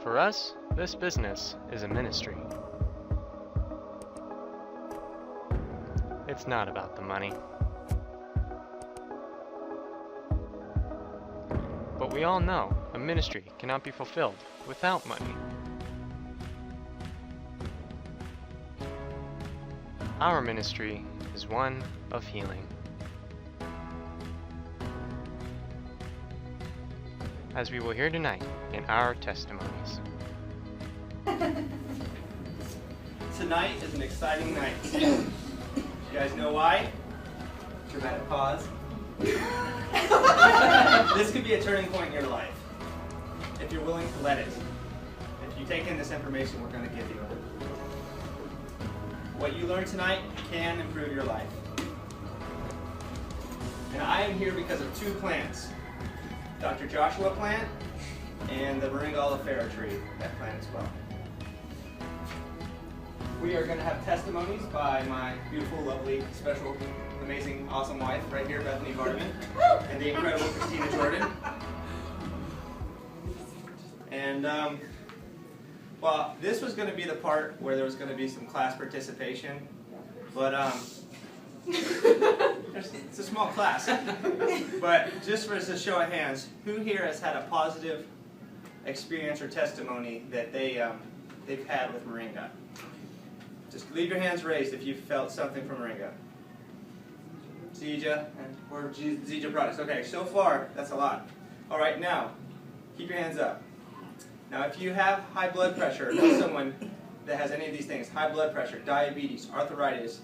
For us, this business is a ministry. It's not about the money. But we all know a ministry cannot be fulfilled without money. Our ministry is one of healing. As we will hear tonight in our testimonies. Tonight is an exciting night. You guys know why? Dramatic pause. This could be a turning point in your life, if you're willing to let it. If you take in this information we're going to give you. What you learn tonight can improve your life. And I am here because of two plants. Dr. Joshua plant and the Moringa oleifera tree, that plant as well. We are going to have testimonies by my beautiful, lovely, special, amazing, awesome wife right here, Bethany Vardaman, and the incredible Christina Jordan. And, well, this was going to be the part where there was going to be some class participation, but it's a small class. But just for a show of hands, who here has had a positive experience or testimony that they've had with Moringa? Just leave your hands raised if you felt something from Moringa. Zija, or Zija products. Okay, so far, that's a lot. All right, now, keep your hands up. Now, if you have high blood pressure, or know someone that has any of these things, high blood pressure, diabetes, arthritis,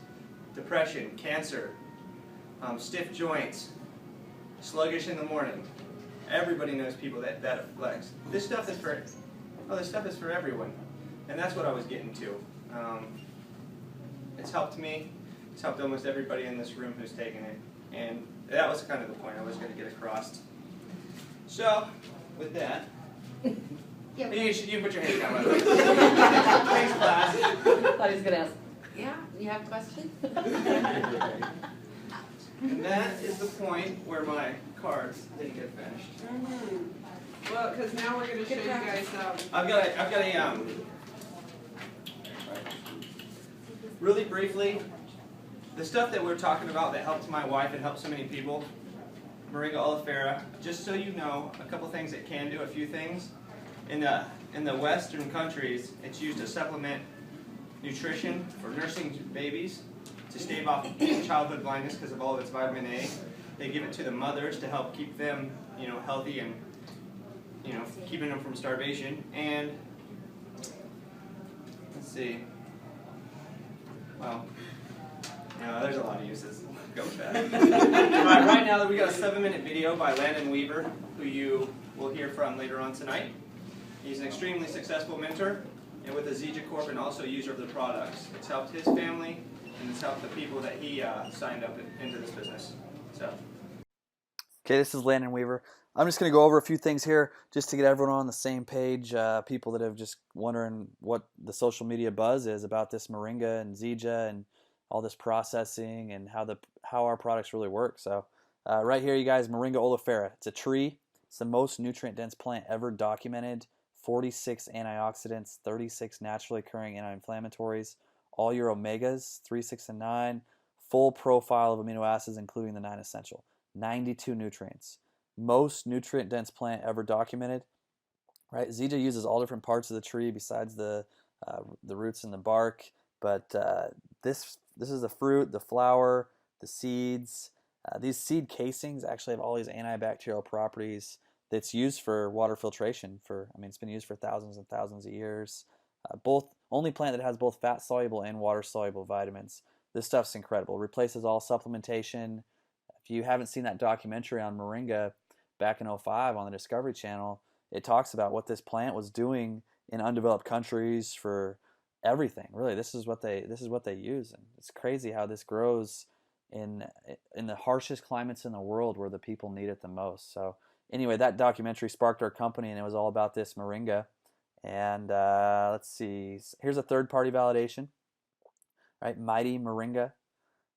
depression, cancer, stiff joints, sluggish in the morning. Everybody knows people that afflicts. This stuff is for everyone, and that's what I was getting to. It's helped me. It's helped almost everybody in this room who's taken it, and that was kind of the point I was going to get across. So, with that, you put your hands down. Thanks, class. I thought he was going to ask. Yeah, you have a question? And that is the point where my cards didn't get finished. Well, because now we're going to show you guys. I've got a really briefly, the stuff that we're talking about that helped my wife and helped so many people, Moringa oleifera, just so you know, a couple things it can do, a few things. In the Western countries, it's used to supplement nutrition for nursing babies, to stave off childhood blindness because of all of its vitamin A. They give it to the mothers to help keep them, healthy and, keeping them from starvation. And let's see. Well, there's a lot of uses. Go with that. Right now, we got a 7-minute video by Landon Weaver, who you will hear from later on tonight. He's an extremely successful mentor, and with the Zija Corp, and also user of the products. It's helped his family, and it's helped the people that he signed up into this business. So. Okay, this is Landon Weaver. I'm just going to go over a few things here just to get everyone on the same page. People that have just wondering what the social media buzz is about this Moringa and Zija and all this processing and how our products really work. So right here, you guys, Moringa oleifera. It's a tree. It's the most nutrient-dense plant ever documented. 46 antioxidants, 36 naturally occurring anti-inflammatories, all your omegas, 3, 6, and 9, full profile of amino acids, including the 9 essential, 92 nutrients. Most nutrient-dense plant ever documented. Right? Zija uses all different parts of the tree besides the roots and the bark, but this is the fruit, the flower, the seeds. These seed casings actually have all these antibacterial properties that's used for water filtration. It's been used for thousands and thousands of years. Only plant that has both fat-soluble and water-soluble vitamins. This stuff's incredible. It replaces all supplementation. If you haven't seen that documentary on Moringa back in '05 on the Discovery Channel, it talks about what this plant was doing in undeveloped countries for everything. Really, this is what they use, and it's crazy how this grows in the harshest climates in the world where the people need it the most. So anyway, that documentary sparked our company, and it was all about this Moringa. And let's see. Here's a third-party validation. Right, Mighty Moringa.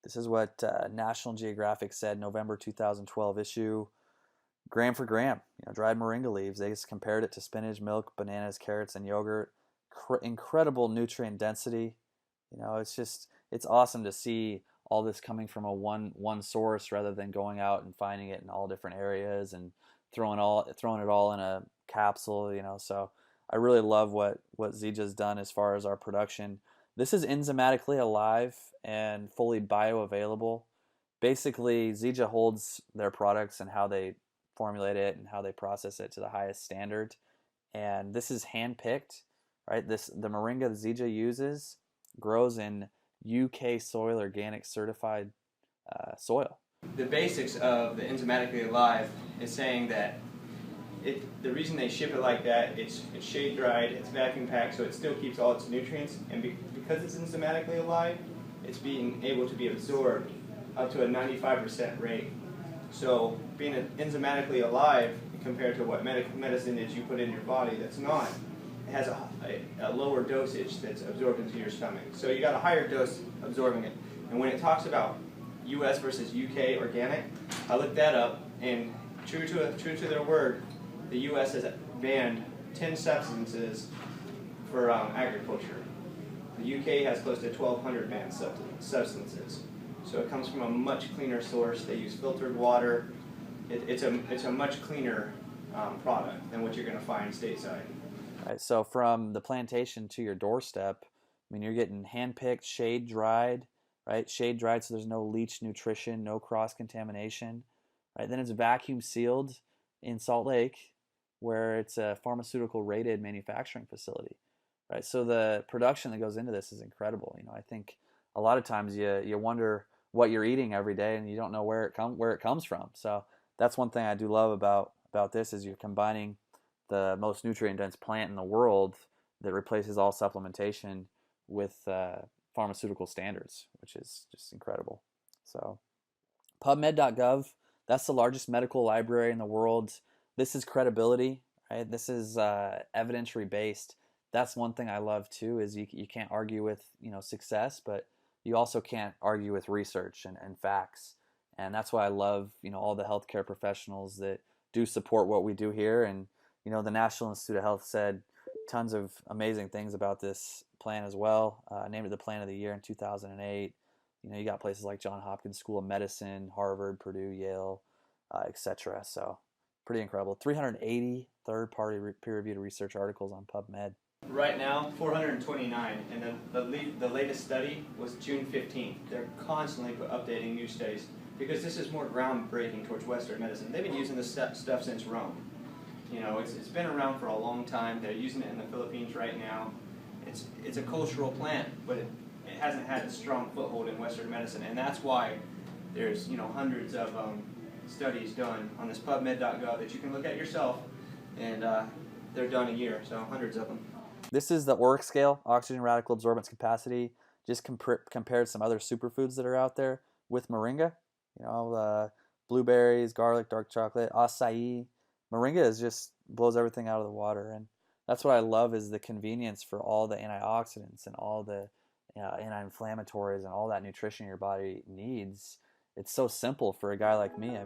This is what National Geographic said, November 2012 issue. gram for gram. Dried moringa leaves. They just compared it to spinach, milk, bananas, carrots, and yogurt. Incredible nutrient density. It's awesome to see all this coming from a one source rather than going out and finding it in all different areas and throwing it all in a capsule. So I really love what Zija's done as far as our production. This is enzymatically alive and fully bioavailable. Basically, Zija holds their products and how they formulate it and how they process it to the highest standard. And this is hand-picked, right? The moringa Zija uses grows in UK soil, organic certified soil. The basics of the enzymatically alive is saying that the reason they ship it like that, it's shade dried, it's vacuum packed, so it still keeps all its nutrients, and because it's enzymatically alive, it's being able to be absorbed up to a 95% rate. So being enzymatically alive compared to what medicine is you put in your body that's not, it has a lower dosage that's absorbed into your stomach. So you got a higher dose absorbing it. And when it talks about US versus UK organic, I looked that up, and true to their word, the US has banned 10 substances for agriculture. The UK has close to 1,200 banned substances. So it comes from a much cleaner source. They use filtered water. It's a much cleaner product than what you're going to find stateside. Right, so from the plantation to your doorstep, you're getting hand-picked, shade-dried, right? Shade-dried so there's no leach nutrition, no cross-contamination. Right? Then it's vacuum sealed in Salt Lake, where it's a pharmaceutical rated manufacturing facility. Right? So the production that goes into this is incredible. I think a lot of times you wonder what you're eating every day and you don't know where it comes from. So that's one thing I do love about this is you're combining the most nutrient-dense plant in the world that replaces all supplementation with pharmaceutical standards, which is just incredible. So PubMed.gov, that's the largest medical library in the world. This is credibility, right? This is evidentiary-based. That's one thing I love too, is you can't argue with success, but you also can't argue with research and facts. And that's why I love all the healthcare professionals that do support what we do here. And the National Institute of Health said tons of amazing things about this plan as well. Named it the Plan of the Year in 2008. You got places like Johns Hopkins School of Medicine, Harvard, Purdue, Yale, etc. So pretty incredible. 380 third-party peer-reviewed research articles on PubMed. Right now, 429, and the latest study was June 15th. They're constantly updating new studies because this is more groundbreaking towards Western medicine. They've been using this stuff since Rome. It's been around for a long time. They're using it in the Philippines right now. It's a cultural plant, but it hasn't had a strong foothold in Western medicine, and that's why there's hundreds of studies done on this PubMed.gov that you can look at yourself, and they're done a year, so hundreds of them. This is the ORAC scale, oxygen radical absorbance capacity, just compared to some other superfoods that are out there with moringa. Blueberries, garlic, dark chocolate, acai. Moringa just blows everything out of the water, and that's what I love is the convenience for all the antioxidants and all the anti-inflammatories and all that nutrition your body needs. It's so simple for a guy like me.